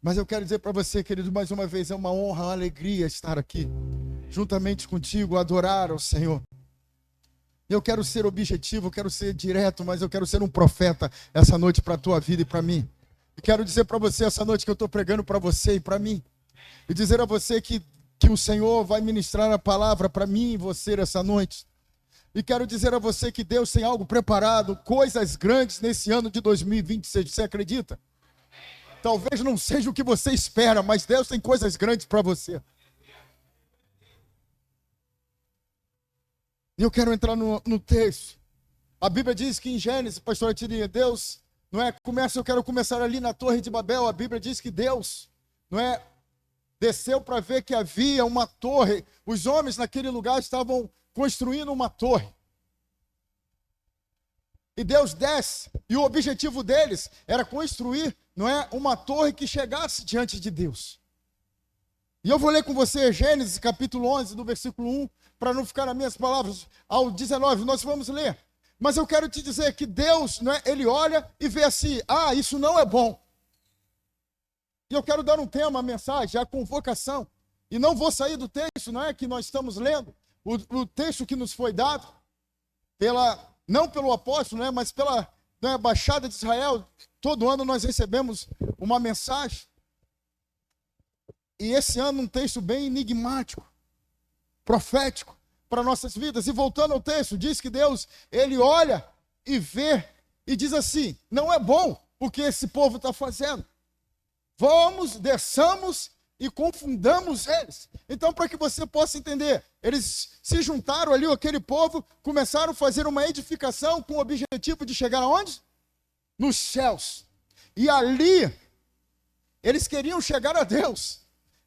Mas eu quero dizer para você, querido, mais uma vez, é uma honra, uma alegria estar aqui, juntamente contigo, adorar ao Senhor. Eu quero ser objetivo, eu quero ser direto, mas eu quero ser um profeta essa noite para a tua vida e para mim. E quero dizer para você essa noite que eu estou pregando para você e para mim. E dizer a você que o Senhor vai ministrar a palavra para mim e você essa noite. E quero dizer a você que Deus tem algo preparado, coisas grandes nesse ano de 2026. Você acredita? Talvez não seja o que você espera, mas Deus tem coisas grandes para você. E eu quero entrar no texto. A Bíblia diz que em Gênesis, pastora Tirinha, Deus, eu quero começar ali na Torre de Babel. A Bíblia diz que Deus, desceu para ver que havia uma torre. Os homens naquele lugar estavam construindo uma torre. E Deus desce, e o objetivo deles era construir, uma torre que chegasse diante de Deus. E eu vou ler com você Gênesis capítulo 11, do versículo 1, para não ficar nas minhas palavras, ao 19, nós vamos ler. Mas eu quero te dizer que Deus, ele olha e vê assim, isso não é bom. E eu quero dar um tema, a mensagem, a convocação. E não vou sair do texto, que nós estamos lendo, o texto que nos foi dado, não pelo apóstolo, mas pela Baixada de Israel. Todo ano nós recebemos uma mensagem. E esse ano um texto bem enigmático, profético para nossas vidas. E voltando ao texto, diz que Deus, ele olha e vê e diz assim, não é bom o que esse povo está fazendo. Vamos, desçamos e confundamos eles. Então, para que você possa entender, eles se juntaram ali, aquele povo, começaram a fazer uma edificação com o objetivo de chegar aonde? Nos céus. E ali, eles queriam chegar a Deus.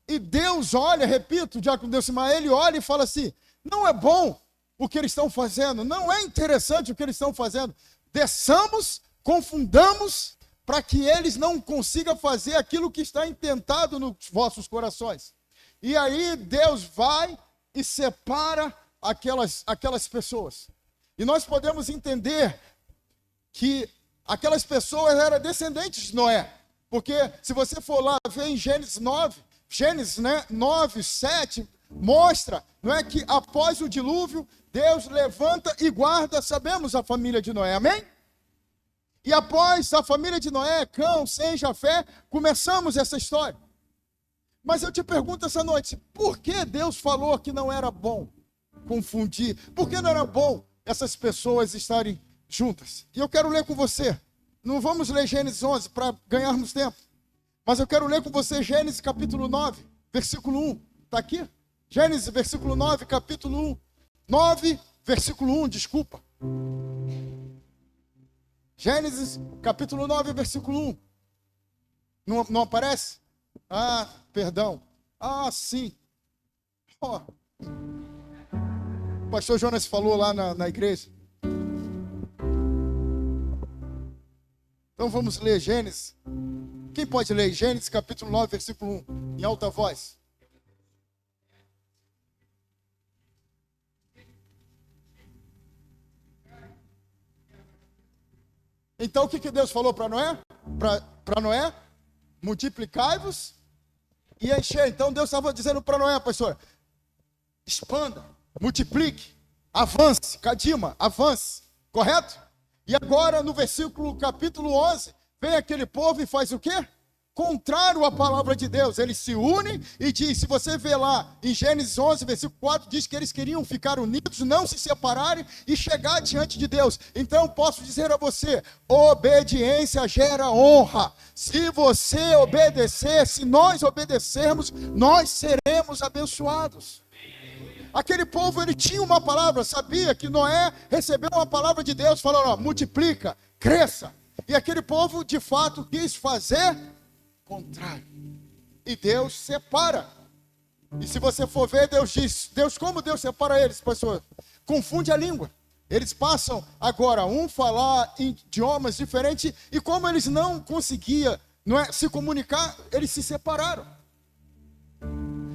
E Deus olha, repito, Diácono Delcimar, ele olha e fala assim, não é bom o que eles estão fazendo, não é interessante o que eles estão fazendo. Desçamos, confundamos, para que eles não consigam fazer aquilo que está intentado nos vossos corações. E aí Deus vai e separa aquelas pessoas. E nós podemos entender que aquelas pessoas eram descendentes de Noé. Porque se você for lá ver em Gênesis 9, 9, 7, mostra que após o dilúvio, Deus levanta e guarda, sabemos, a família de Noé, amém? E após a família de Noé, Cão, Sem, Jafé, começamos essa história. Mas eu te pergunto essa noite, por que Deus falou que não era bom confundir? Por que não era bom essas pessoas estarem juntas? E eu quero ler com você. Não vamos ler Gênesis 11 para ganharmos tempo. Mas eu quero ler com você Gênesis capítulo 9, versículo 1. Está aqui? Gênesis versículo 9, capítulo 1. 9, versículo 1, desculpa. Gênesis capítulo 9, versículo 1. Não aparece? Perdão. Sim. O pastor Jonas falou lá na igreja. Então vamos ler Gênesis. Quem pode ler Gênesis capítulo 9, versículo 1, em alta voz? Então o que Deus falou para Noé? Para Noé, multiplicai-vos e encher. Então Deus estava dizendo para Noé, pastor, expanda, multiplique, avance, Cadima, avance, correto? E agora no capítulo 11, vem aquele povo e faz o quê? Contrário à palavra de Deus. Eles se unem e diz, se você vê lá em Gênesis 11, versículo 4, diz que eles queriam ficar unidos, não se separarem e chegar diante de Deus. Então posso dizer a você, obediência gera honra. Se você obedecer, se nós obedecermos, nós seremos abençoados. Aquele povo, ele tinha uma palavra, sabia que Noé recebeu uma palavra de Deus, falando, multiplica, cresça. E aquele povo, de fato, quis fazer contrário. E Deus separa. E se você for ver, Deus diz, como Deus separa eles, pastor? Confunde a língua. Eles passam agora falar em idiomas diferentes, e como eles não conseguiam se comunicar, eles se separaram.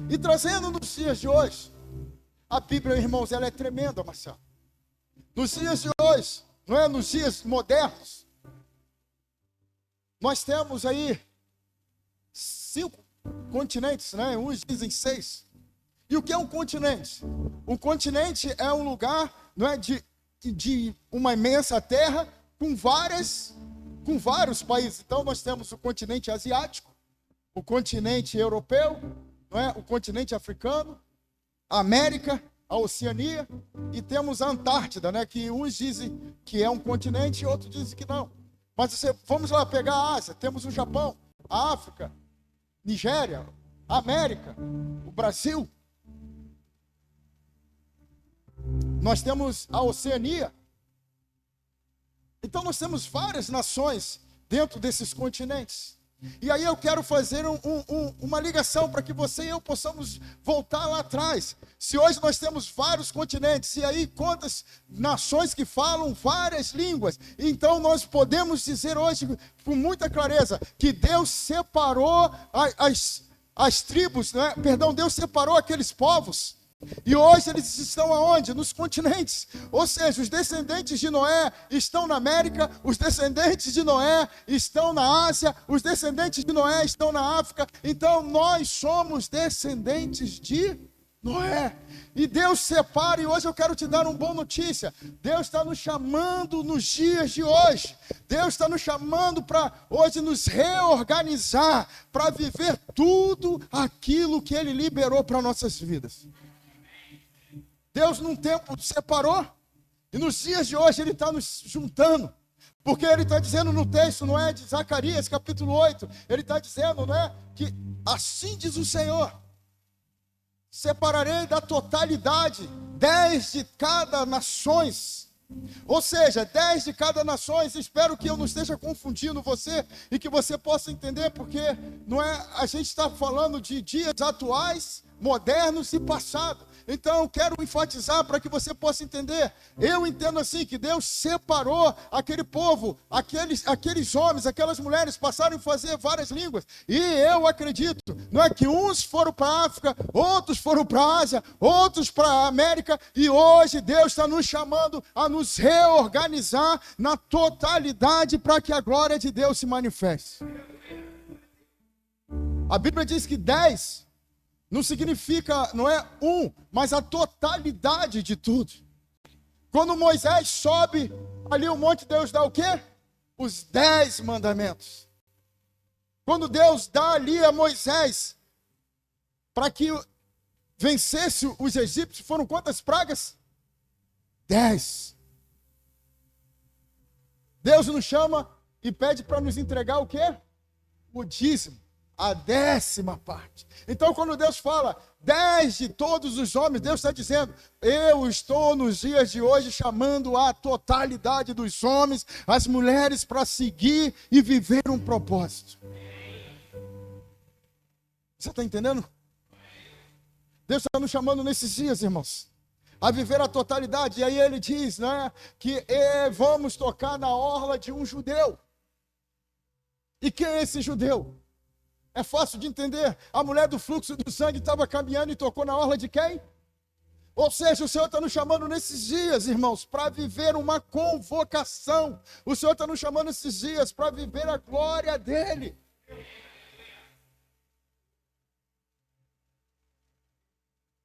E trazendo nos dias de hoje, a Bíblia, irmãos, ela é tremenda, Marcelo. Nos dias de hoje, nos dias modernos, nós temos aí 5 continentes, né? Uns dizem 6. E o que é um continente? Um continente é um lugar, não é, de uma imensa terra com vários países. Então nós temos o continente asiático, o continente europeu, não é? O continente africano, a América, a Oceania, e temos a Antártida, né? Que uns dizem que é um continente e outros dizem que não. Mas vamos lá pegar a Ásia, temos o Japão, a África, Nigéria, a América, o Brasil. Nós temos a Oceania. Então nós temos várias nações dentro desses continentes. E aí eu quero fazer uma ligação para que você e eu possamos voltar lá atrás. Se hoje nós temos vários continentes, e aí quantas nações que falam várias línguas, então nós podemos dizer hoje com muita clareza que Deus separou as tribos, né? Perdão, Deus separou aqueles povos. E hoje eles estão aonde? Nos continentes. Ou seja, os descendentes de Noé estão na América, os descendentes de Noé estão na Ásia, os descendentes de Noé estão na África. Então nós somos descendentes de Noé. E Deus separa, e hoje eu quero te dar uma boa notícia. Deus está nos chamando nos dias de hoje. Deus está nos chamando para hoje nos reorganizar, para viver tudo aquilo que Ele liberou para nossas vidas. Deus num tempo separou, e nos dias de hoje Ele está nos juntando, porque Ele está dizendo no texto, não é, de Zacarias capítulo 8, Ele está dizendo, não é, que assim diz o Senhor, separarei da totalidade 10 de cada nações, ou seja, 10 de cada nações. Espero que eu não esteja confundindo você e que você possa entender, porque não é, a gente está falando de dias atuais, modernos e passado. Então eu quero enfatizar para que você possa entender. Eu entendo assim que Deus separou aquele povo, aqueles homens, aquelas mulheres passaram a fazer várias línguas. E eu acredito, não é, que uns foram para a África, outros foram para a Ásia, outros para a América, e hoje Deus está nos chamando a nos reorganizar na totalidade para que a glória de Deus se manifeste. A Bíblia diz que 10 não significa, não é mas a totalidade de tudo. Quando Moisés sobe ali o monte, Deus dá o quê? Os 10 mandamentos. Quando Deus dá ali a Moisés para que vencesse os egípcios, foram quantas pragas? 10. Deus nos chama e pede para nos entregar o quê? O dízimo. A 10ª parte. Então quando Deus fala 10 de todos os homens, Deus está dizendo, eu estou nos dias de hoje chamando a totalidade dos homens, as mulheres, para seguir e viver um propósito. Você está entendendo? Deus está nos chamando nesses dias, irmãos, a viver a totalidade. E aí Ele diz, né, que vamos tocar na orla de um judeu. E quem é esse judeu? É fácil de entender. A mulher do fluxo do sangue estava caminhando e tocou na orla de quem? Ou seja, o Senhor está nos chamando nesses dias, irmãos, para viver uma convocação. O Senhor está nos chamando nesses dias para viver a glória dEle.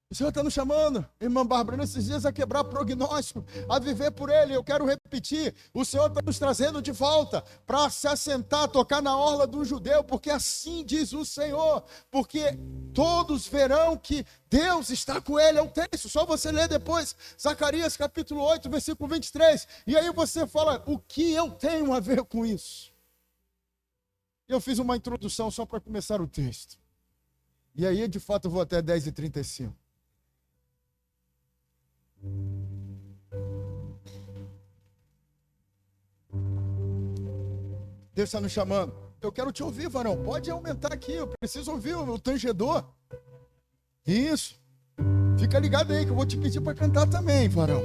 O Senhor está nos chamando, irmã Bárbara, nesses dias a quebrar prognóstico, a viver por Ele. Eu quero repetir, o Senhor está nos trazendo de volta para se assentar, tocar na orla do judeu, porque assim diz o Senhor, porque todos verão que Deus está com ele. É o texto, só você ler depois, Zacarias capítulo 8, versículo 23, e aí você fala, o que eu tenho a ver com isso? Eu fiz uma introdução só para começar o texto, e aí de fato eu vou até 10h35. Deus está nos chamando. Eu quero te ouvir, varão. Pode aumentar aqui, eu preciso ouvir o tangedor. Isso. Fica ligado aí que eu vou te pedir para cantar também, varão.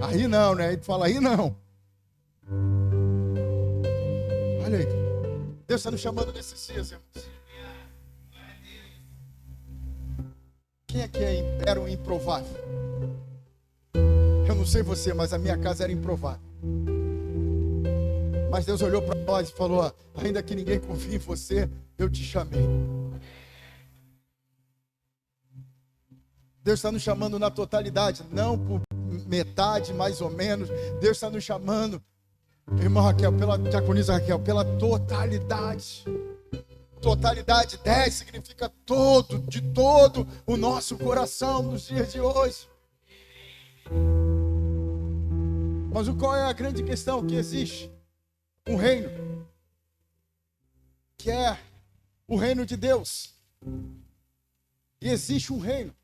Aí não, né? Ele fala aí não. Olha aí. Deus está nos chamando nesses dias, irmãos. Quem é que era um improvável? Eu não sei você, mas a minha casa era improvável. Mas Deus olhou para nós e falou, ainda que ninguém confie em você, eu te chamei. Deus está nos chamando na totalidade, não por metade, mais ou menos. Deus está nos chamando, irmã Raquel, pela diaconisa Raquel, pela totalidade. Totalidade, 10 significa todo, de todo o nosso coração nos dias de hoje. Mas qual é a grande questão? Que existe um reino, que é o reino de Deus. E existe um reino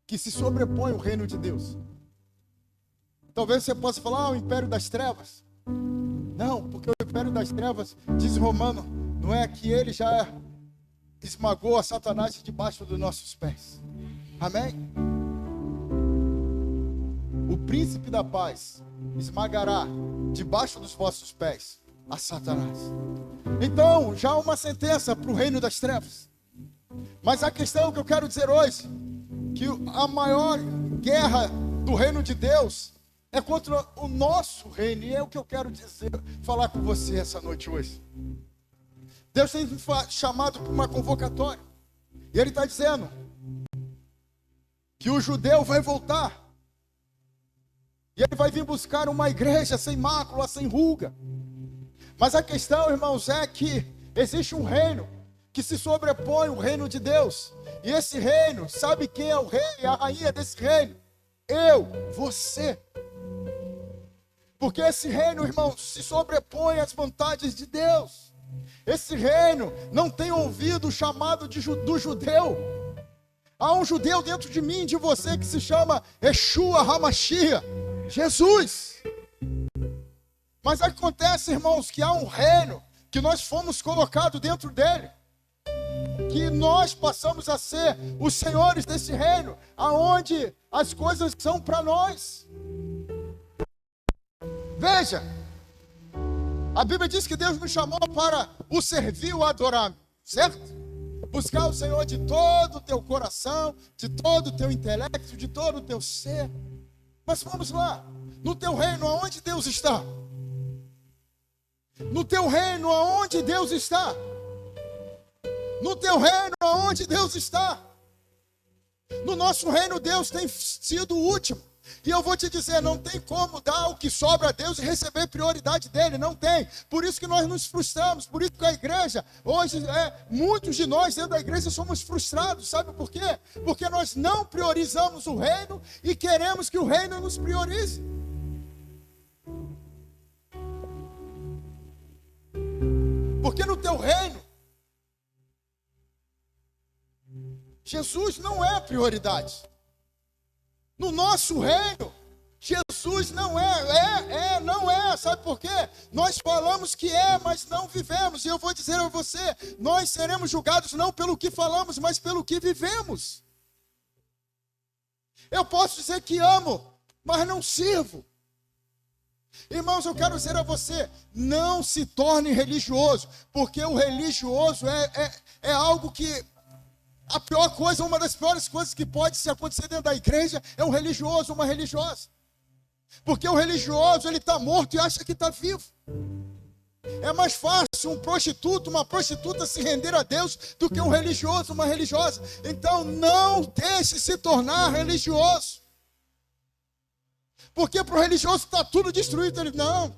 que se sobrepõe ao reino de Deus. Talvez você possa falar, o império das trevas. Não, porque o império das trevas, diz Romano, não é que ele já esmagou a Satanás debaixo dos nossos pés. Amém? O príncipe da paz esmagará debaixo dos vossos pés a Satanás. Então, já há uma sentença para o reino das trevas. Mas a questão que eu quero dizer hoje, que a maior guerra do reino de Deus é contra o nosso reino. E é o que eu quero dizer, falar com você essa noite hoje. Deus tem me chamado para uma convocatória. E Ele está dizendo que o judeu vai voltar. E ele vai vir buscar uma igreja sem mácula, sem ruga. Mas a questão, irmãos, é que existe um reino que se sobrepõe ao reino de Deus. E esse reino, sabe quem é o rei e a rainha desse reino? Eu, você. Porque esse reino, irmãos, se sobrepõe às vontades de Deus. Esse reino não tem ouvido o chamado do judeu. Há um judeu dentro de mim, de você, que se chama Yeshua HaMashiach, Jesus. Mas acontece, irmãos, que há um reino que nós fomos colocados dentro dele, que nós passamos a ser os senhores desse reino, aonde as coisas são para nós. Veja, a Bíblia diz que Deus nos chamou para o servir, o adorar, certo? Buscar o Senhor de todo o teu coração, de todo o teu intelecto, de todo o teu ser. Mas vamos lá, no teu reino, aonde Deus está? No teu reino, aonde Deus está? No teu reino, aonde Deus está? No nosso reino, Deus tem sido o último. E eu vou te dizer, não tem como dar o que sobra a Deus e receber prioridade dele, não tem. Por isso que nós nos frustramos, por isso que a igreja, hoje, muitos de nós dentro da igreja somos frustrados, sabe por quê? Porque nós não priorizamos o reino e queremos que o reino nos priorize. Porque no teu reino, Jesus não é prioridade. No nosso reino, Jesus não é, sabe por quê? Nós falamos que é, mas não vivemos. E eu vou dizer a você, nós seremos julgados não pelo que falamos, mas pelo que vivemos. Eu posso dizer que amo, mas não sirvo. Irmãos, eu quero dizer a você, não se torne religioso, porque o religioso é algo que... A pior coisa, uma das piores coisas que pode se acontecer dentro da igreja é um religioso, uma religiosa. Porque o religioso, ele está morto e acha que está vivo. É mais fácil um prostituto, uma prostituta se render a Deus do que um religioso, uma religiosa. Então não deixe se tornar religioso. Porque para o religioso está tudo destruído. Ele, não,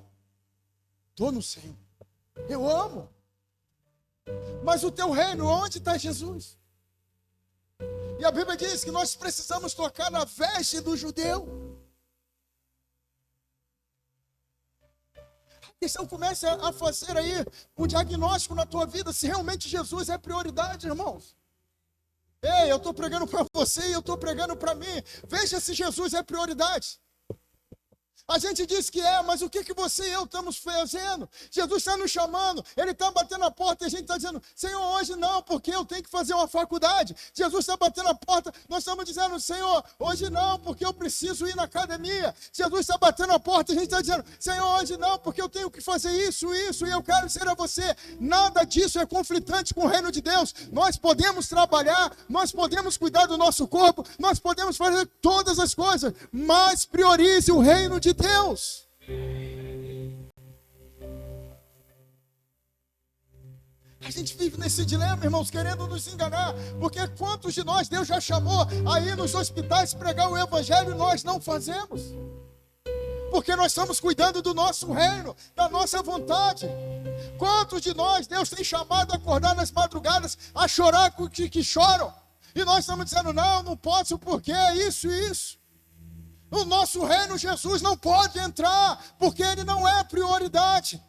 estou no Senhor, eu amo. Mas o teu reino, onde está Jesus? E a Bíblia diz que nós precisamos tocar na veste do judeu. A questão começa a fazer aí um diagnóstico na tua vida, se realmente Jesus é prioridade, irmãos. Ei, eu estou pregando para você e eu estou pregando para mim. Veja se Jesus é prioridade. A gente diz que é, mas o que você e eu estamos fazendo? Jesus está nos chamando, Ele está batendo a porta e a gente está dizendo, Senhor, hoje não, porque eu tenho que fazer uma faculdade. Jesus está batendo a porta, nós estamos dizendo, Senhor, hoje não, porque eu preciso ir na academia. Jesus está batendo a porta e a gente está dizendo, Senhor, hoje não, porque eu tenho que fazer isso, e eu quero dizer a você, nada disso é conflitante com o reino de Deus. Nós podemos trabalhar, nós podemos cuidar do nosso corpo, nós podemos fazer todas as coisas, mas priorize o reino de Deus. A gente vive nesse dilema, irmãos, querendo nos enganar, porque quantos de nós Deus já chamou aí nos hospitais pregar o evangelho e nós não fazemos? Porque nós estamos cuidando do nosso reino, da nossa vontade. Quantos de nós Deus tem chamado a acordar nas madrugadas, a chorar com que choram? E nós estamos dizendo, não posso, porque é isso e isso. O nosso reino, Jesus não pode entrar, porque ele não é prioridade.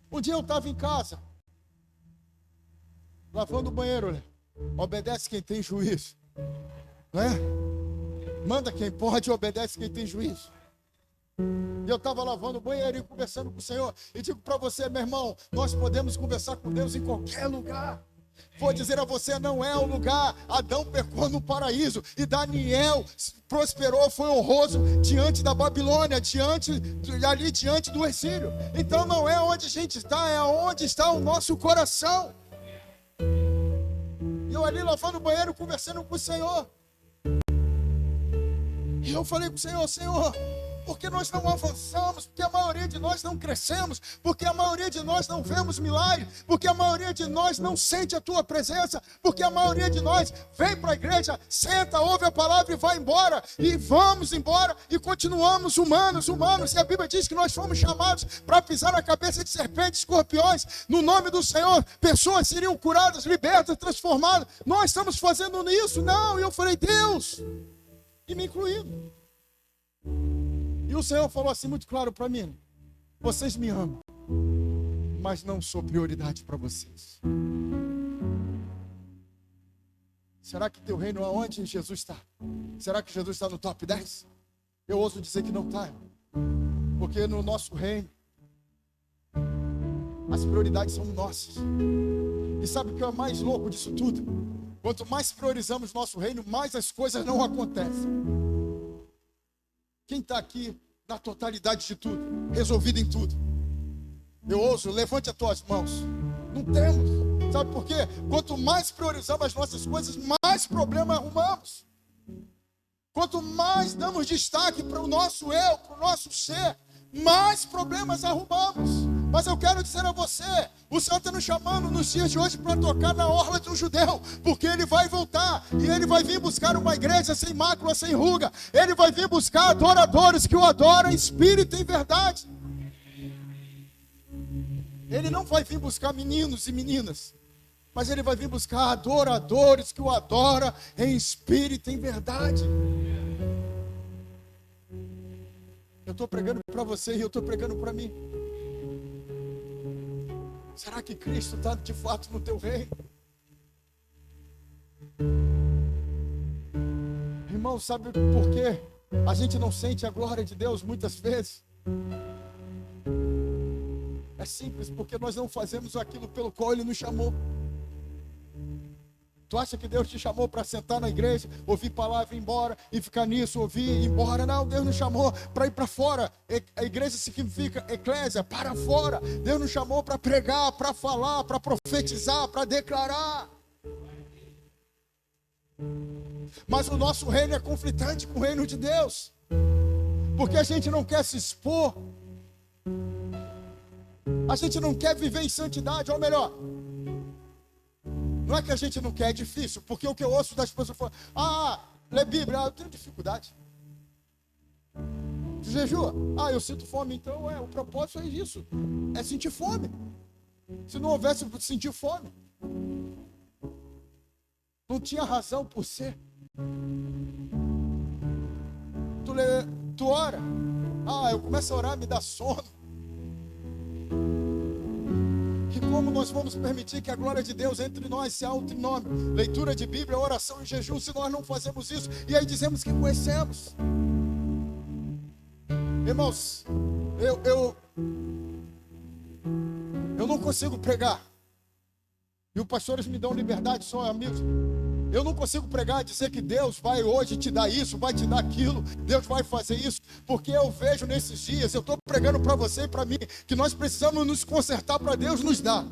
Um dia eu estava em casa, lavando o banheiro, né? Obedece quem tem juízo, não é? Manda quem pode, obedece quem tem juízo. E eu estava lavando o banheiro e conversando com o Senhor. E digo para você, meu irmão, nós podemos conversar com Deus em qualquer lugar. Vou dizer a você, não é o lugar. Adão pecou no paraíso e Daniel prosperou, foi honroso diante da Babilônia, ali diante do exílio. Então não é onde a gente está, é onde está o nosso coração. E eu ali lavando o banheiro, conversando com o Senhor. E eu falei com o Senhor, Senhor, porque nós não avançamos, porque a maioria de nós não crescemos, porque a maioria de nós não vemos milagres, porque a maioria de nós não sente a tua presença, porque a maioria de nós vem para a igreja, senta, ouve a palavra e vai embora, e vamos embora e continuamos humanos, e a Bíblia diz que nós fomos chamados para pisar na cabeça de serpentes, escorpiões, no nome do Senhor, pessoas seriam curadas, libertas, transformadas. Nós estamos fazendo isso? Não. E eu falei, Deus, e me incluindo. E o Senhor falou assim muito claro para mim, vocês me amam, mas não sou prioridade para vocês. Será que teu reino é onde Jesus está? Será que Jesus está no top 10? Eu ouso dizer que não está, porque no nosso reino as prioridades são nossas. E sabe o que é mais louco disso tudo? Quanto mais priorizamos nosso reino, mais as coisas não acontecem. Quem está aqui na totalidade de tudo, resolvido em tudo? Eu ouso, levante as tuas mãos. Não temos. Sabe por quê? Quanto mais priorizamos as nossas coisas, mais problema arrumamos. Quanto mais damos destaque para o nosso eu, para o nosso ser, mais problemas arrumamos. Mas eu quero dizer a você, o Senhor está nos chamando nos dias de hoje para tocar na orla de um judeu, porque Ele vai voltar, e Ele vai vir buscar uma igreja sem mácula, sem ruga. Ele vai vir buscar adoradores que o adoram em espírito e em verdade. Ele não vai vir buscar meninos e meninas, mas Ele vai vir buscar adoradores que o adoram em espírito e em verdade. Eu estou pregando para você e eu estou pregando para mim. Será que Cristo está de fato no teu reino? Irmão, sabe por quê? A gente não sente a glória de Deus muitas vezes. É simples, porque nós não fazemos aquilo pelo qual Ele nos chamou. Tu acha que Deus te chamou para sentar na igreja, ouvir palavra e ir embora, e ficar nisso, ouvir e ir embora? Não, Deus nos chamou para ir para fora. A igreja significa eclésia, para fora. Deus nos chamou para pregar, para falar, para profetizar, para declarar. Mas o nosso reino é conflitante com o reino de Deus, porque a gente não quer se expor, a gente não quer viver em santidade, ou melhor, não é que a gente não quer, é difícil, porque o que eu ouço das pessoas falam, lê Bíblia, eu tenho dificuldade. Tu jejua? Eu sinto fome, então o propósito é isso, é sentir fome. Se não houvesse sentir fome, não tinha razão por ser. Tu ora, eu começo a orar, me dá sono. E como nós vamos permitir que a glória de Deus entre nós se auto-nome? Leitura de Bíblia, oração e jejum, se nós não fazemos isso, e aí dizemos que conhecemos. Irmãos, eu não consigo pregar, e os pastores me dão liberdade, são amigos. Eu não consigo pregar e dizer que Deus vai hoje te dar isso, vai te dar aquilo, Deus vai fazer isso, porque eu vejo nesses dias, eu estou pregando para você e para mim, que nós precisamos nos consertar para Deus nos dar.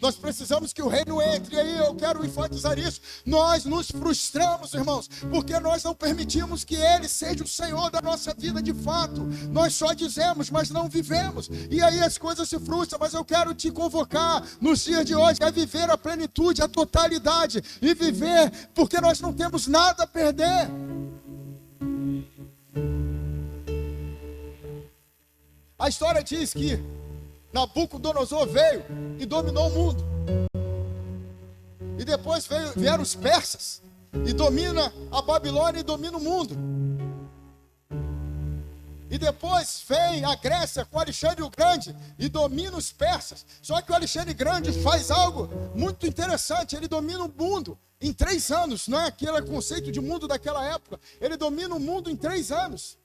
nós precisamos que o reino entre. E aí eu quero enfatizar isso. Nós nos frustramos, irmãos, porque nós não permitimos que Ele seja o Senhor da nossa vida de fato. Nós só dizemos, mas não vivemos. E aí as coisas se frustram. Mas eu quero te convocar nos dias de hoje a viver a plenitude, a totalidade. E viver porque nós não temos nada a perder. A história diz que Nabucodonosor veio e dominou o mundo. E depois vieram os persas e domina a Babilônia e domina o mundo. E depois vem a Grécia com Alexandre o Grande e domina os persas. Só que o Alexandre Grande faz algo muito interessante. Ele domina o mundo em 3 anos. Não é aquele conceito de mundo daquela época. Ele domina o mundo em 3 anos.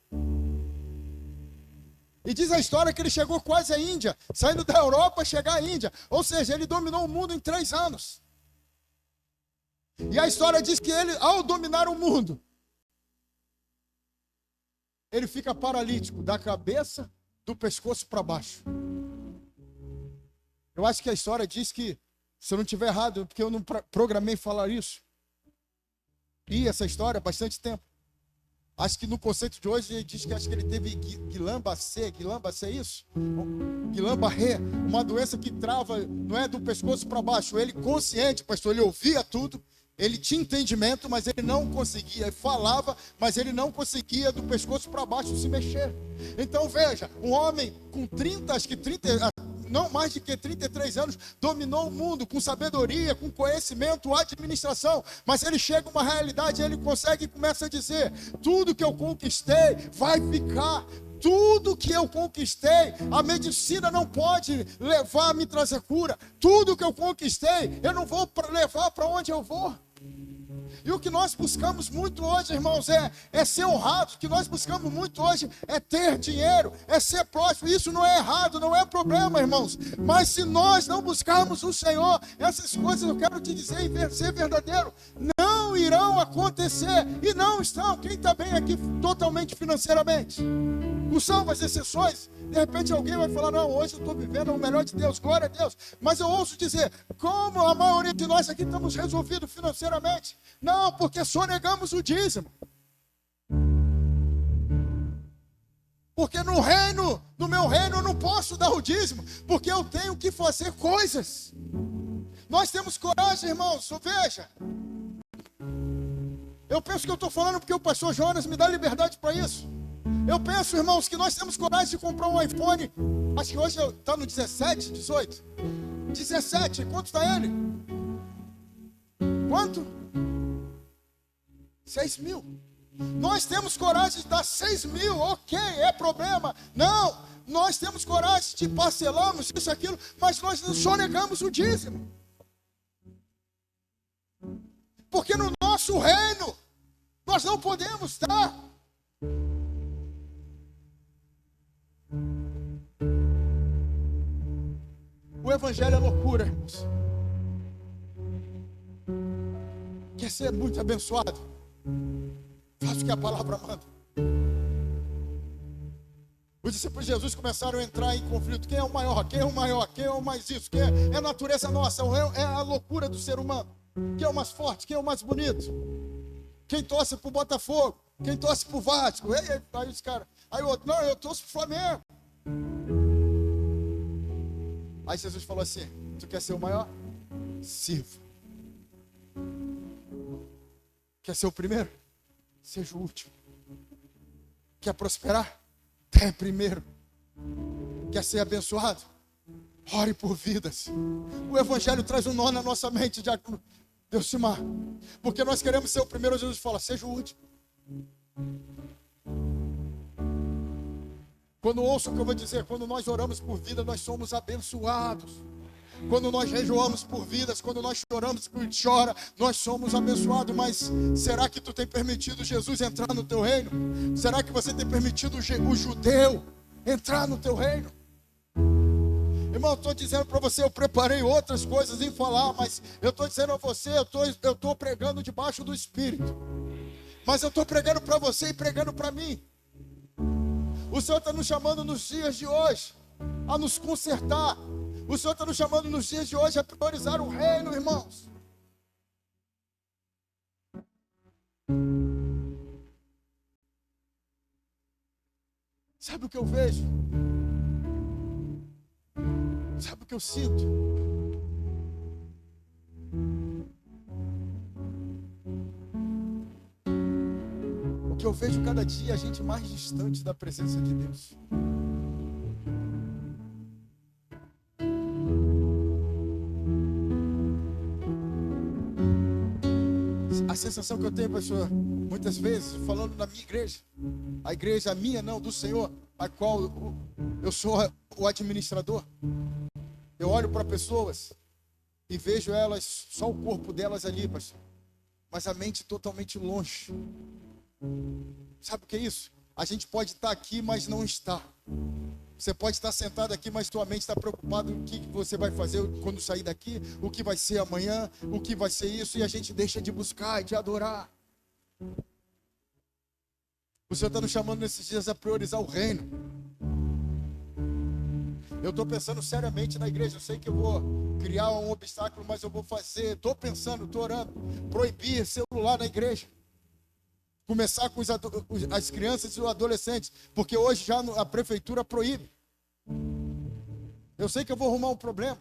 E diz a história que ele chegou quase à Índia, saindo da Europa, chegar à Índia. Ou seja, ele dominou o mundo em 3 anos. E a história diz que ele, ao dominar o mundo, ele fica paralítico, da cabeça, do pescoço para baixo. Eu acho que a história diz que, se eu não estiver errado, porque eu não programei falar isso, li essa história há bastante tempo. Acho que no conceito de hoje ele diz que acho que ele teve Guillain-Barré, é isso? Guillain-Barré, uma doença que trava, não é do pescoço para baixo. Ele consciente, pastor, ele ouvia tudo, ele tinha entendimento, mas ele não conseguia, ele falava, mas ele não conseguia do pescoço para baixo se mexer. Então veja, um homem com 30, não mais de que 33 anos, dominou o mundo com sabedoria, com conhecimento, administração, mas ele chega a uma realidade, ele consegue e começa a dizer: tudo que eu conquistei vai ficar. Tudo que eu conquistei, a medicina não pode levar a me trazer cura. Tudo que eu conquistei, eu não vou levar para onde eu vou. E o que nós buscamos muito hoje, irmãos, é ser honrado. O que nós buscamos muito hoje é ter dinheiro, é ser próspero. Isso não é errado, não é problema, irmãos. Mas se nós não buscarmos o Senhor, essas coisas, eu quero te dizer e ser verdadeiro, não irão acontecer. E não estão. Quem está bem aqui totalmente financeiramente? Com salvas exceções. De repente alguém vai falar: não, hoje eu estou vivendo o melhor de Deus, glória a Deus. Mas eu ouço dizer: como a maioria de nós aqui estamos resolvidos financeiramente? Não, porque só negamos o dízimo. Porque no meu reino eu não posso dar o dízimo, porque eu tenho que fazer coisas. Nós temos coragem, irmãos, veja. Eu penso que eu estou falando porque o pastor Jonas me dá liberdade para isso. Eu penso, irmãos, que nós temos coragem de comprar um iPhone. Acho que hoje está no 17, 18. 17, quanto está ele? Quanto? 6 mil. Nós temos coragem de dar 6 mil, ok, é problema. Não, nós temos coragem de parcelamos isso, aquilo, mas nós só negamos o dízimo. Porque no nosso reino, nós não podemos dar. O evangelho é loucura, irmãos. Quer ser muito abençoado? Faça o que a palavra manda. Os discípulos de Jesus começaram a entrar em conflito. Quem é o maior? Quem é o maior? Quem é o mais isso? Quem é a natureza nossa? É a loucura do ser humano. Quem é o mais forte? Quem é o mais bonito? Quem torce pro Botafogo? Quem torce pro Vasco? Aí os caras. Aí o outro: não, eu torço pro Flamengo. Aí Jesus falou assim: tu quer ser o maior? Sirva. Quer ser o primeiro? Seja o último. Quer prosperar? Tenha primeiro. Quer ser abençoado? Ore por vidas. O evangelho traz um nó na nossa mente, diácono Delcimar, porque nós queremos ser o primeiro. Jesus fala: seja o último. Quando ouço o que eu vou dizer, quando nós oramos por vida, nós somos abençoados. Quando nós jejuamos por vidas, quando nós choramos por gente chora, nós somos abençoados. Mas será que tu tem permitido Jesus entrar no teu reino? Será que você tem permitido o judeu entrar no teu reino? Irmão, eu estou dizendo para você, eu preparei outras coisas em falar, mas eu estou dizendo a você, eu estou pregando debaixo do Espírito. Mas eu estou pregando para você e pregando para mim. O Senhor está nos chamando nos dias de hoje a nos consertar. O Senhor está nos chamando nos dias de hoje a priorizar o reino, irmãos. Sabe o que eu vejo? Sabe o que eu sinto? O que eu vejo cada dia a gente mais distante da presença de Deus. A sensação que eu tenho, pastor, muitas vezes, falando na minha igreja, a igreja minha não, do Senhor, a qual eu sou o administrador. Eu olho para pessoas e vejo elas, só o corpo delas ali, pastor, mas a mente totalmente longe. Sabe o que é isso? A gente pode estar aqui, mas não está. Você pode estar sentado aqui, mas sua mente está preocupada com o que você vai fazer quando sair daqui, o que vai ser amanhã, o que vai ser isso, e a gente deixa de buscar e de adorar. O Senhor está nos chamando nesses dias a priorizar o reino. Eu estou pensando seriamente na igreja. Eu sei que eu vou criar um obstáculo, mas eu vou fazer. Estou pensando, estou orando. Proibir celular na igreja. Começar com as crianças e os adolescentes. Porque hoje já a prefeitura proíbe. Eu sei que eu vou arrumar um problema.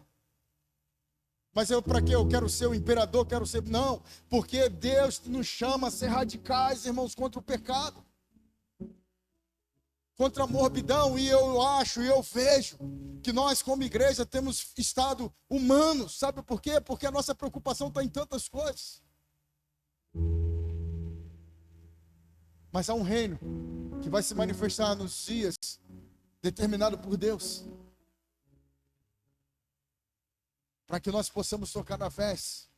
Mas para quê? Eu quero ser o imperador, quero ser... Não, porque Deus nos chama a ser radicais, irmãos, contra o pecado. Contra a morbidão, e eu acho, e eu vejo que nós como igreja temos estado humanos. Sabe por quê? Porque a nossa preocupação está em tantas coisas. Mas há um reino que vai se manifestar nos dias determinado por Deus, para que nós possamos tocar na veste.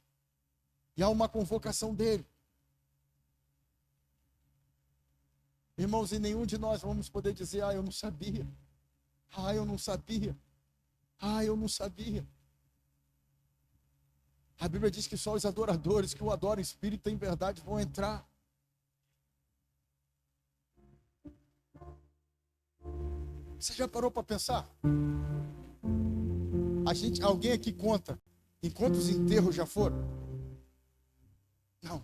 E há uma convocação dele. Irmãos, e nenhum de nós vamos poder dizer: eu não sabia. Eu não sabia. Eu não sabia. A Bíblia diz que só os adoradores que o adoram em espírito e em verdade vão entrar. Você já parou para pensar? Alguém aqui conta em quantos enterros já foram? Não.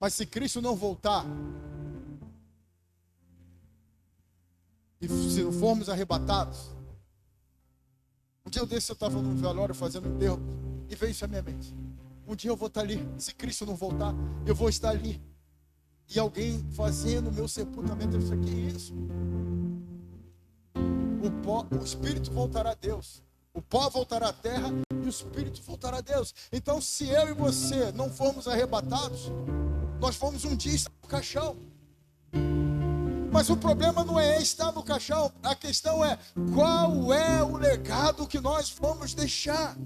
Mas se Cristo não voltar, e se não formos arrebatados, um dia desse eu estava num velório fazendo um enterro, e veio isso à minha mente. Um dia eu vou estar ali, se Cristo não voltar, eu vou estar ali. E alguém fazendo o meu sepultamento, eu disse: que isso? O espírito voltará a Deus. O pó voltará à terra e o espírito voltará a Deus. Então, se eu e você não formos arrebatados, nós fomos um dia estar no caixão. Mas o problema não é estar no caixão. A questão é: qual é o legado que nós vamos deixar?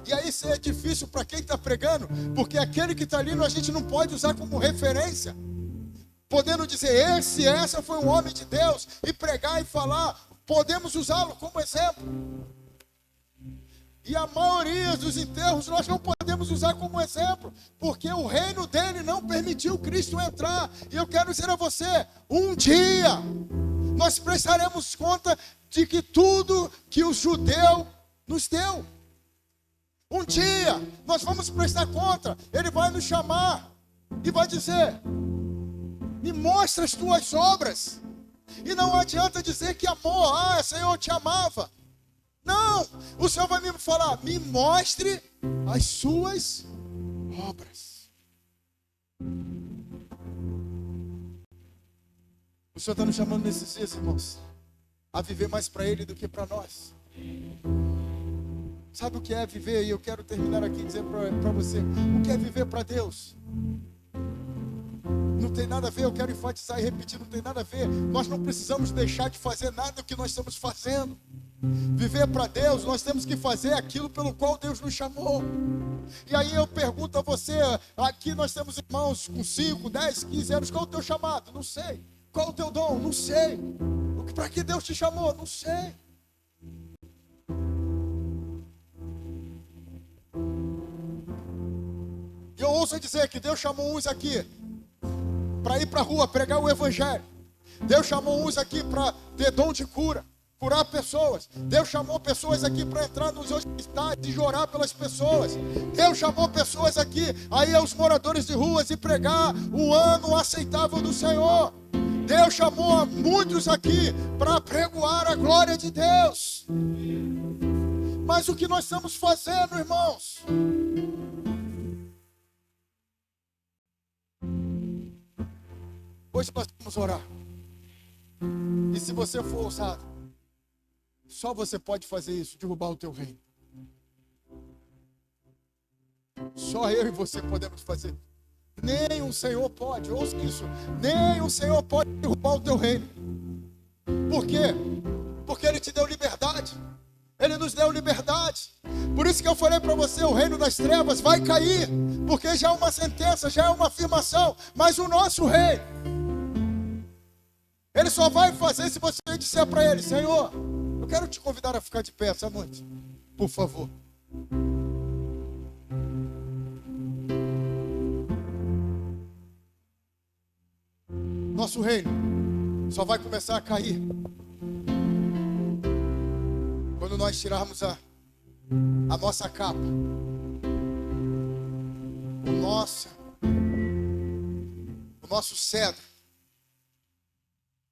E aí isso é difícil para quem está pregando, porque aquele que está ali a gente não pode usar como referência, podendo dizer: essa foi um homem de Deus, e pregar e falar, podemos usá-lo como exemplo. E a maioria dos enterros nós não podemos usar como exemplo, porque o reino dele não permitiu Cristo entrar. E eu quero dizer a você: um dia nós prestaremos conta de que tudo que o judeu nos deu. Um dia nós vamos prestar conta. Ele vai nos chamar e vai dizer: me mostra as tuas obras. E não adianta dizer que amor, Senhor, eu te amava. Não, o Senhor vai me falar: me mostre as suas obras. O Senhor está nos chamando nesses dias, irmãos, a viver mais para Ele do que para nós. Sabe o que é viver? E eu quero terminar aqui dizendo para você: o que é viver para Deus? Não tem nada a ver, eu quero enfatizar e repetir, não tem nada a ver. Nós não precisamos deixar de fazer nada do que nós estamos fazendo. Viver para Deus, nós temos que fazer aquilo pelo qual Deus nos chamou. E aí eu pergunto a você: aqui nós temos irmãos com 5, 10, 15 anos. Qual é o teu chamado? Não sei. Qual é o teu dom? Não sei. Para que Deus te chamou? Não sei. E eu ouço dizer que Deus chamou uns aqui para ir para a rua pregar o evangelho. Deus chamou uns aqui para ter dom de cura, curar pessoas. Deus chamou pessoas aqui para entrar nos hospitais e chorar pelas pessoas. Deus chamou pessoas aqui aí aos moradores de ruas e pregar o ano aceitável do Senhor. Deus chamou muitos aqui para pregoar a glória de Deus. Mas o que nós estamos fazendo, irmãos? Hoje nós vamos orar. E se você for ousado, só você pode fazer isso, derrubar o teu reino. Só eu e você podemos fazer. Nem o Senhor pode, ouça isso, nem o Senhor pode derrubar o teu reino. Por quê? Porque Ele te deu liberdade. Ele nos deu liberdade. Por isso que eu falei para você, o reino das trevas vai cair, porque já é uma sentença, já é uma afirmação. Mas o nosso rei, Ele só vai fazer se você disser para Ele: Senhor, eu quero te convidar a ficar de pé essa noite, por favor. Nosso reino só vai começar a cair quando nós tirarmos a nossa capa, o nosso cedro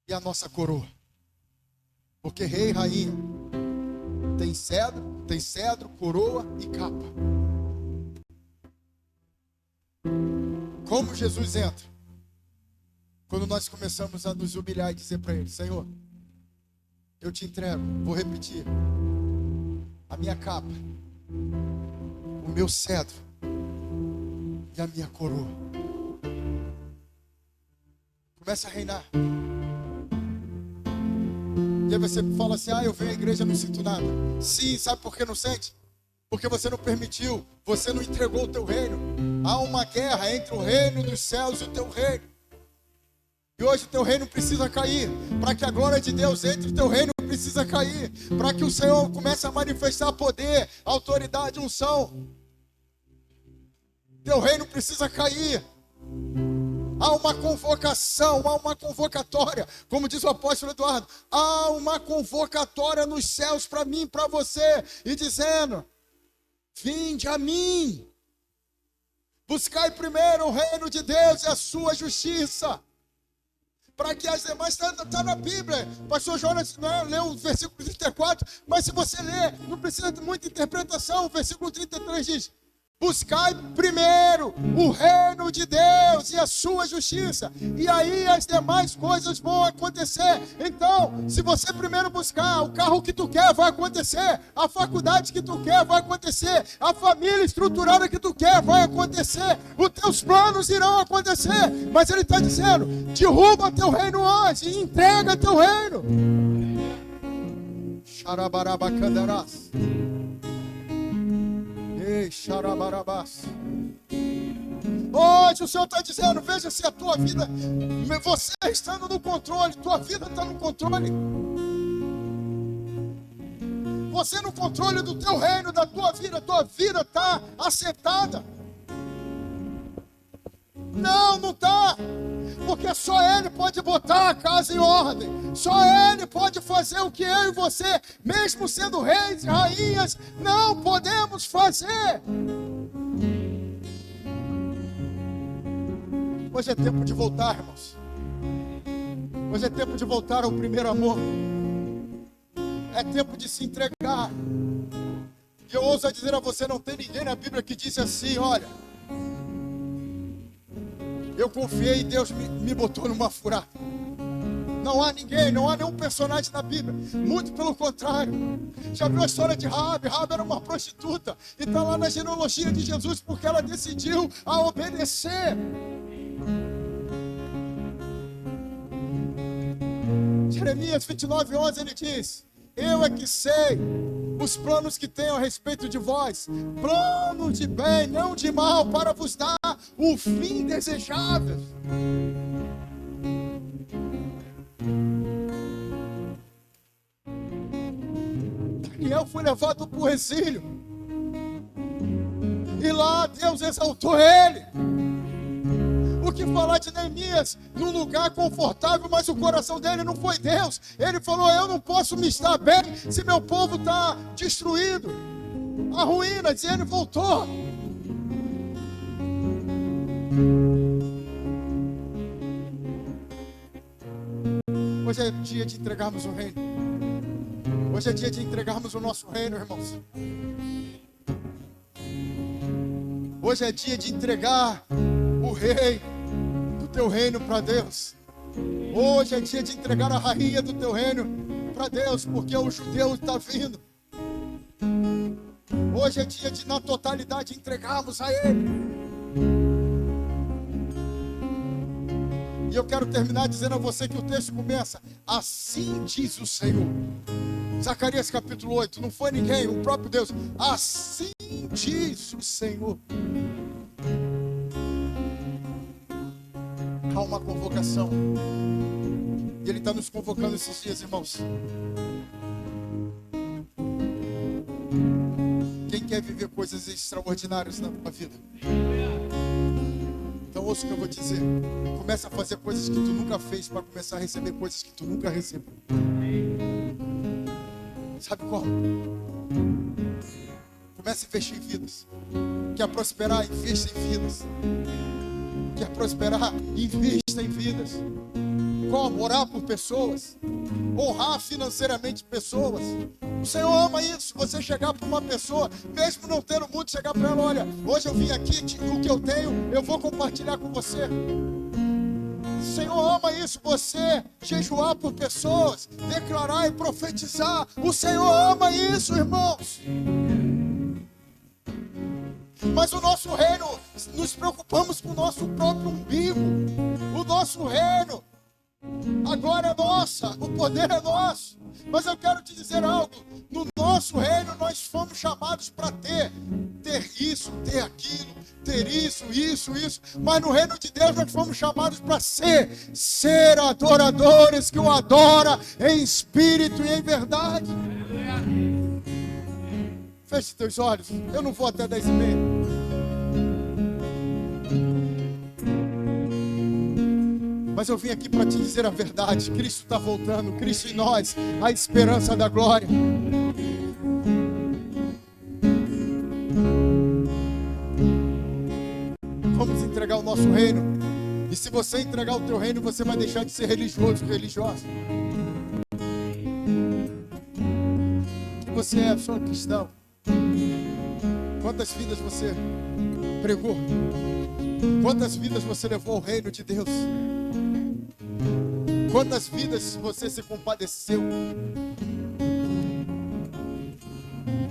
e a nossa coroa. Porque rei e rainha tem cedro, coroa e capa. Como Jesus entra? Quando nós começamos a nos humilhar e dizer para Ele: Senhor, eu te entrego, vou repetir, a minha capa, o meu cedro e a minha coroa. Começa a reinar. E aí você fala assim: eu venho à igreja e não sinto nada. Sim, sabe por que não sente? Porque você não permitiu, você não entregou o teu reino. Há uma guerra entre o reino dos céus e o teu reino. E hoje o teu reino precisa cair. Para que a glória de Deus entre, o teu reino precisa cair. Para que o Senhor comece a manifestar poder, autoridade, unção. Teu reino precisa cair. Há uma convocação, há uma convocatória. Como diz o apóstolo Eduardo, há uma convocatória nos céus para mim, para você. E dizendo: vinde a mim. Buscai primeiro o reino de Deus e a sua justiça. Para que as demais, está na Bíblia. Pastor Jonas leu o versículo 34, mas se você ler, não precisa de muita interpretação. O versículo 33 diz: buscai primeiro o reino de Deus e a sua justiça, e aí as demais coisas vão acontecer. Então, se você primeiro buscar, o carro que tu quer vai acontecer, a faculdade que tu quer vai acontecer, a família estruturada que tu quer vai acontecer, os teus planos irão acontecer. Mas Ele está dizendo: derruba teu reino hoje e entrega teu reino. Xarabarabacandarás. Xarabarabás. Hoje o Senhor está dizendo: veja se a tua vida, você estando no controle, tua vida está no controle. Você no controle do teu reino, da tua vida está assentada. Não está. Porque só Ele pode botar a casa em ordem. Só Ele pode fazer o que eu e você, mesmo sendo reis e rainhas, não podemos fazer. Hoje é tempo de voltar, irmãos. Hoje é tempo de voltar ao primeiro amor. É tempo de se entregar. E eu ouso dizer a você: não tem ninguém na Bíblia que disse assim: olha, eu confiei e Deus me botou numa furada. Não há ninguém, não há nenhum personagem na Bíblia. Muito pelo contrário. Já viu a história de Raabe? Raabe era uma prostituta. E está lá na genealogia de Jesus porque ela decidiu a obedecer. Jeremias 29:11 ele diz: eu é que sei os planos que tenho a respeito de vós, planos de bem, não de mal, para vos dar o fim desejável. Daniel foi levado para o exílio. E lá Deus exaltou ele. O que falar de Neemias num lugar confortável, mas o coração dele não foi Deus. Ele falou: eu não posso me estar bem se meu povo está destruído, a ruína. E ele voltou. Hoje é dia de entregarmos o reino. Hoje é dia de entregarmos o nosso reino, irmãos. Hoje é dia de entregar o rei do teu reino para Deus. Hoje é dia de entregar a rainha do teu reino para Deus, porque o judeu está vindo. Hoje é dia de, na totalidade, entregarmos a Ele. E eu quero terminar dizendo a você que o texto começa: assim diz o Senhor. Zacarias capítulo 8, não foi ninguém, o próprio Deus. Assim diz o Senhor. Há uma convocação. E Ele está nos convocando esses dias, irmãos. Quem quer viver coisas extraordinárias na tua vida? Então ouça o que eu vou te dizer. Começa a fazer coisas que tu nunca fez, para começar a receber coisas que tu nunca recebeu. Sabe como? Comece a investir em vidas. Quer prosperar? Invista em vidas. Quer prosperar? Invista em vidas. Como? Orar por pessoas. Honrar financeiramente pessoas. O Senhor ama isso. Você chegar para uma pessoa, mesmo não tendo muito, chegar para ela: olha, hoje eu vim aqui, o que eu tenho, eu vou compartilhar com você. O Senhor ama isso. Você jejuar por pessoas, declarar e profetizar. O Senhor ama isso, irmãos. Mas o nosso reino, nos preocupamos com o nosso próprio umbigo. O nosso reino, a glória é nossa, o poder é nosso. Mas eu quero te dizer algo: no nosso reino nós fomos chamados para ter isso, ter aquilo, ter isso. Mas no reino de Deus nós fomos chamados para ser adoradores que o adora em espírito e em verdade. Feche teus olhos. Eu não vou até 10h30. Mas eu vim aqui para te dizer a verdade. Cristo está voltando. Cristo em nós, a esperança da glória. Vamos entregar o nosso reino. E se você entregar o teu reino, você vai deixar de ser religioso, religiosa. Que você é só cristão. Quantas vidas você pregou? Quantas vidas você levou ao reino de Deus? Quantas vidas você se compadeceu?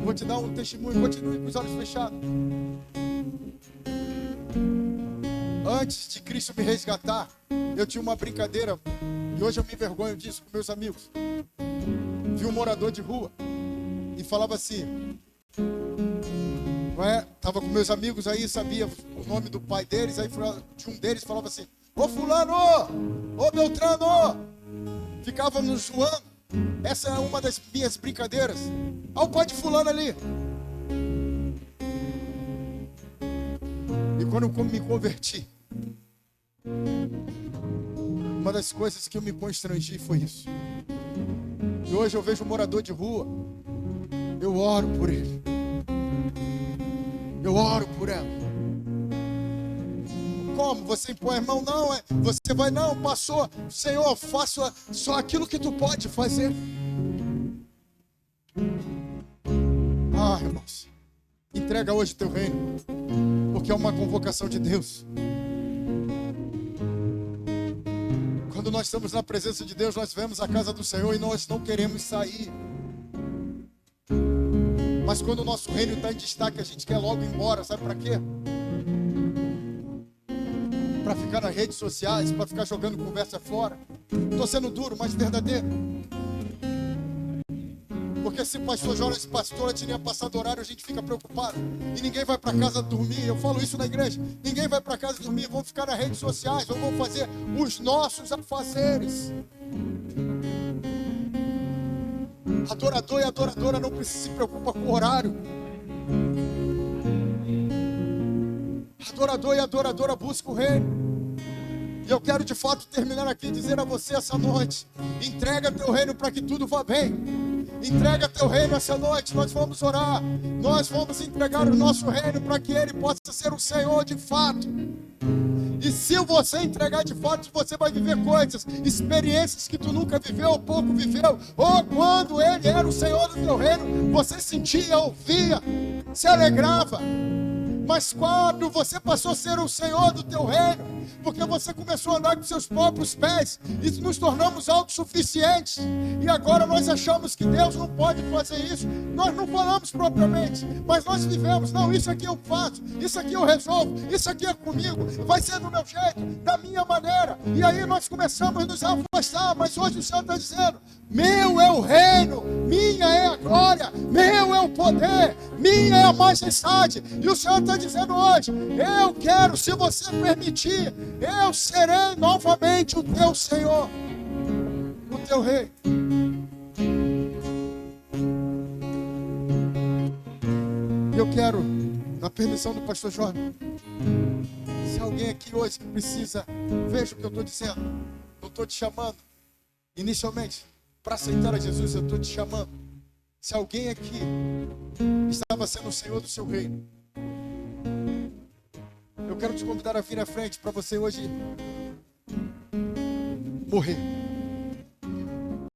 Vou te dar um testemunho. Continue com os olhos fechados. Antes de Cristo me resgatar, eu tinha uma brincadeira, e hoje eu me envergonho disso com meus amigos. Vi um morador de rua e falava assim, não é? Tava com meus amigos aí, sabia o nome do pai deles, aí de um deles falava assim: ô fulano, ô Beltrano. Ficava nos zoando. Essa é uma das minhas brincadeiras. Olha o pai de fulano ali. E quando eu me converti, uma das coisas que eu me constrangi foi isso. E hoje eu vejo um morador de rua, eu oro por ele. Eu oro por ela. Como? Você impõe a mão? Não, você vai, não, passou. Senhor, faça só aquilo que tu pode fazer. Ah, irmãos, entrega hoje teu reino, porque é uma convocação de Deus. Quando nós estamos na presença de Deus, nós vemos a casa do Senhor e nós não queremos sair. Mas quando o nosso reino está em destaque, a gente quer logo ir embora. Sabe para quê? Para ficar nas redes sociais, para ficar jogando conversa fora. Estou sendo duro, mas verdadeiro. Porque se pastor Jonas e pastora tinha passado horário, a gente fica preocupado. E ninguém vai para casa dormir. Eu falo isso na igreja. Ninguém vai para casa dormir. Vão ficar nas redes sociais. Ou vão fazer os nossos afazeres. Adorador e adoradora não se preocupa com o horário. Adorador e adoradora busca o reino. E eu quero de fato terminar aqui dizer a você essa noite: entrega teu reino para que tudo vá bem. Entrega teu reino essa noite. Nós vamos orar, nós vamos entregar o nosso reino para que Ele possa ser o Senhor de fato. E se você entregar de fato, você vai viver coisas, experiências que tu nunca viveu ou pouco viveu. Ou quando Ele era o Senhor do teu reino, você sentia, ouvia, se alegrava. Mas quando você passou a ser o Senhor do teu reino, porque você começou a andar com seus próprios pés, e nos tornamos autossuficientes, e agora nós achamos que Deus não pode fazer isso. Nós não falamos propriamente, mas nós vivemos. Não, isso aqui eu faço, isso aqui eu resolvo, isso aqui é comigo, vai ser do meu jeito, da minha maneira. E aí nós começamos a nos afastar. Mas hoje o Senhor está dizendo: meu é o reino, minha é a glória, meu é o poder, minha é a majestade. E o Senhor está dizendo hoje: eu quero, se você permitir, eu serei novamente o teu Senhor, o teu Rei. Eu quero, na permissão do pastor Jorge, se alguém aqui hoje que precisa, veja o que eu estou dizendo. Eu estou te chamando, inicialmente, para aceitar a Jesus. Eu estou te chamando. Se alguém aqui estava sendo o Senhor do seu reino, eu quero te convidar a vir à frente para você hoje morrer.